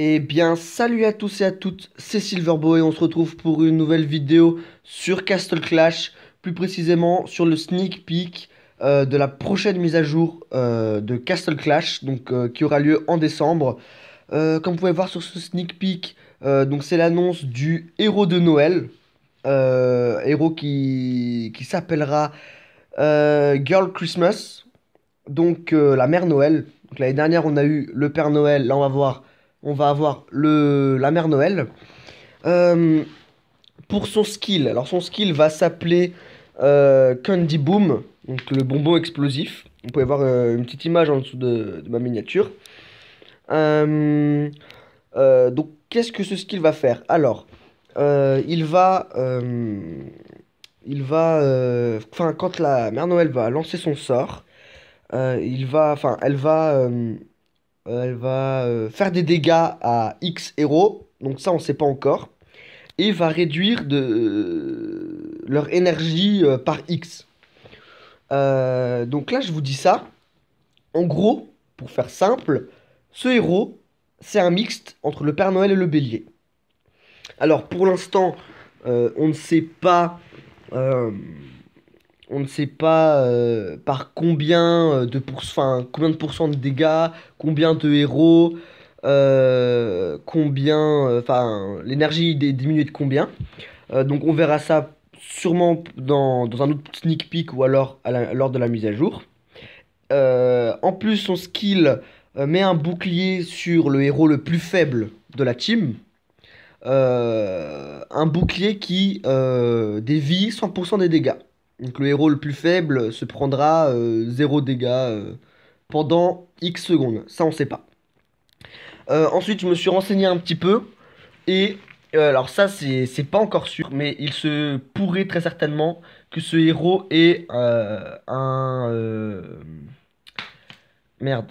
Eh bien, salut à tous et à toutes, c'est Silverbow et on se retrouve pour une nouvelle vidéo sur Castle Clash, plus précisément sur le sneak peek de la prochaine mise à jour de Castle Clash, qui aura lieu en décembre. Comme vous pouvez voir sur ce sneak peek, c'est l'annonce du héros de Noël, héros qui s'appellera Girl Christmas, la mère Noël. Donc l'année dernière on a eu le Père Noël, là on va avoir la mère Noël. Euh, pour son skill, alors son skill va s'appeler Candy Boom, donc le bonbon explosif. Vous pouvez voir une petite image en dessous de ma miniature. Qu'est-ce que ce skill va faire? Alors, enfin, quand la mère Noël va lancer son sort, elle va faire des dégâts à X héros, donc ça on sait pas encore, et va réduire leur énergie par X. Donc là je vous dis ça, en gros, pour faire simple, ce héros c'est un mixte entre le Père Noël et le Bélier. Alors pour l'instant, on ne sait pas, euh, par combien de pourcents de dégâts, combien de héros, l'énergie est diminuée de combien. Donc on verra ça sûrement dans un autre sneak peek ou alors lors de la mise à jour. En plus, son skill met un bouclier sur le héros le plus faible de la team. Un bouclier qui dévie 100% des dégâts. Donc le héros le plus faible se prendra 0 dégâts pendant X secondes. Ça, on sait pas. Ensuite, je me suis renseigné un petit peu. Et alors ça, c'est pas encore sûr. Mais il se pourrait très certainement que ce héros ait Merde.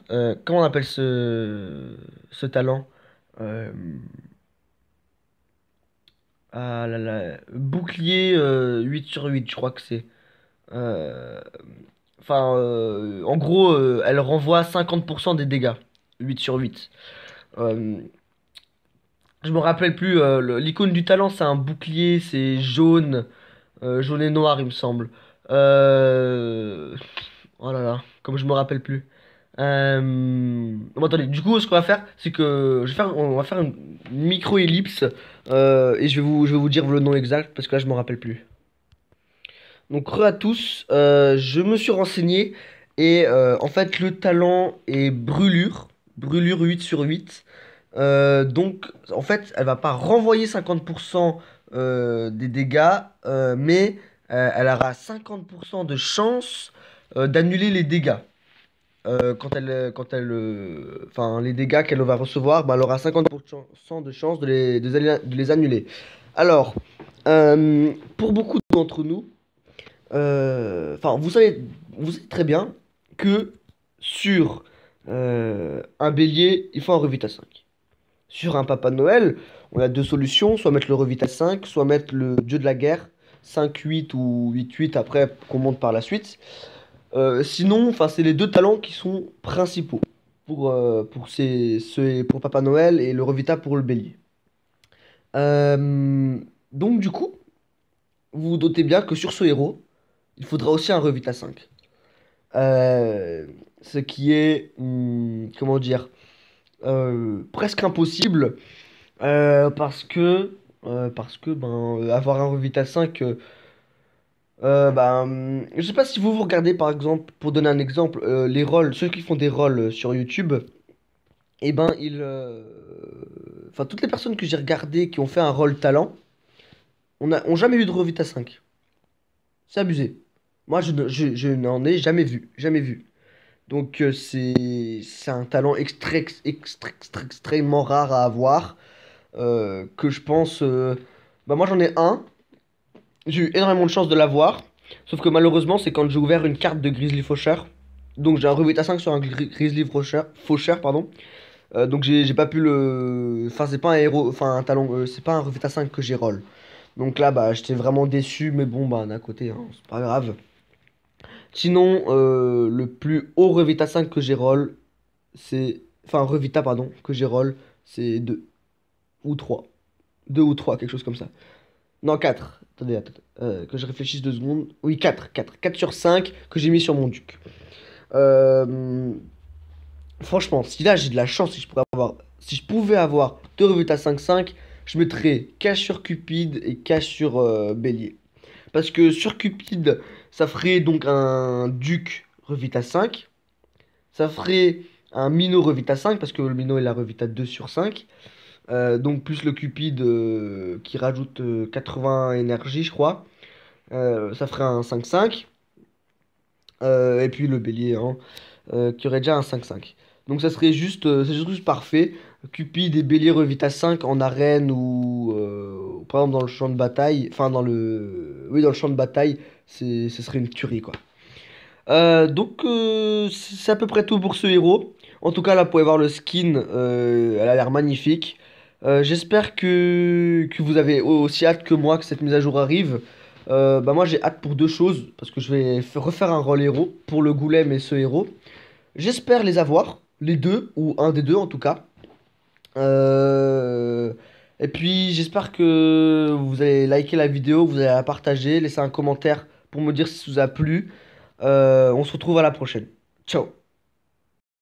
Comment on appelle ce talent? Euh, Ah là là. Bouclier 8 sur 8, je crois que c'est. Euh, en gros, elle renvoie 50% des dégâts. 8 sur 8. Euh, je me rappelle plus. L'icône du talent, c'est un bouclier, c'est jaune. Jaune et noir, il me semble. Euh, Oh là là, comme je me rappelle plus. Bon, attendez, du coup, ce qu'on va faire, c'est que on va faire une micro-ellipse et je vais vous dire le nom exact parce que là, je me rappelle plus. Donc, re à tous, je me suis renseigné et en fait, le talent est brûlure, brûlure 8 sur 8. En fait, elle va pas renvoyer 50% des dégâts, mais elle aura 50% de chance d'annuler les dégâts. Les dégâts qu'elle va recevoir, bah, elle aura 50% de chance de les annuler. Alors, pour beaucoup d'entre nous, vous savez très bien que sur un bélier, il faut un Revita 5. Sur un Papa Noël, on a deux solutions, soit mettre le Revita 5, soit mettre le Dieu de la guerre, 5-8 ou 8-8 après qu'on monte par la suite. Sinon, c'est les deux talents qui sont principaux pour Papa Noël et le Revita pour le bélier. Euh, donc du coup, vous vous doutez bien que sur ce héros, il faudra aussi un Revita 5. Euh, Ce qui est, comment dire, presque impossible avoir un Revita 5, je sais pas si vous regardez par exemple, pour donner un exemple, les rôles, ceux qui font des rôles sur YouTube, et ben toutes les personnes que j'ai regardées qui ont fait un rôle talent, ont jamais eu de Revita 5. C'est abusé. Moi, je n'en ai jamais vu, jamais vu. C'est un talent extrêmement rare à avoir, que je pense, moi j'en ai un, j'ai eu énormément de chance de l'avoir, sauf que malheureusement c'est quand j'ai ouvert une carte de Grizzly Faucheur, donc j'ai un Revita 5 sur un Grizzly Faucheur, pardon. Donc j'ai pas pu c'est pas un héros, un talent, c'est pas un Revita 5 que j'ai roll. Donc là bah j'étais vraiment déçu, mais bon bah d'un côté hein, c'est pas grave. Sinon le plus haut Revita 5 que j'ai roll, c'est Enfin, Revita, pardon, que j'ai roll, c'est 2 ou 3. 2 ou 3, quelque chose comme ça. Non, 4. Attendez, attendez. Que je réfléchisse 2 secondes. Oui, 4, 4. 4 sur 5 que j'ai mis sur mon duc. Euh, Franchement, si là j'ai de la chance, si je pouvais avoir 2 Revita 5-5, je mettrais cache sur Cupid et cache sur Bélier. Parce que sur Cupid, ça ferait donc un duc Revita 5. Ça ferait un minot Revita 5 parce que le minot est la Revita 2 sur 5. Donc plus le Cupid qui rajoute 80 énergie, je crois. Ça ferait un 5-5. Et puis le bélier hein, qui aurait déjà un 5-5. Donc ça serait juste, c'est juste parfait. Cupid et bélier revita 5 en arène ou par exemple dans le champ de bataille. Enfin dans le... Oui dans le champ de bataille, ce serait une tuerie quoi. Donc c'est à peu près tout pour ce héros. En tout cas là vous pouvez voir le skin, elle a l'air magnifique. J'espère que vous avez aussi hâte que moi que cette mise à jour arrive. Bah moi j'ai hâte pour deux choses parce que je vais refaire un rôle héros pour le Goulême et ce héros. J'espère les avoir, les deux ou un des deux en tout cas. Euh, Et puis j'espère que vous allez liker la vidéo, vous allez la partager, laisser un commentaire pour me dire si ça vous a plu. On se retrouve à la prochaine. Ciao.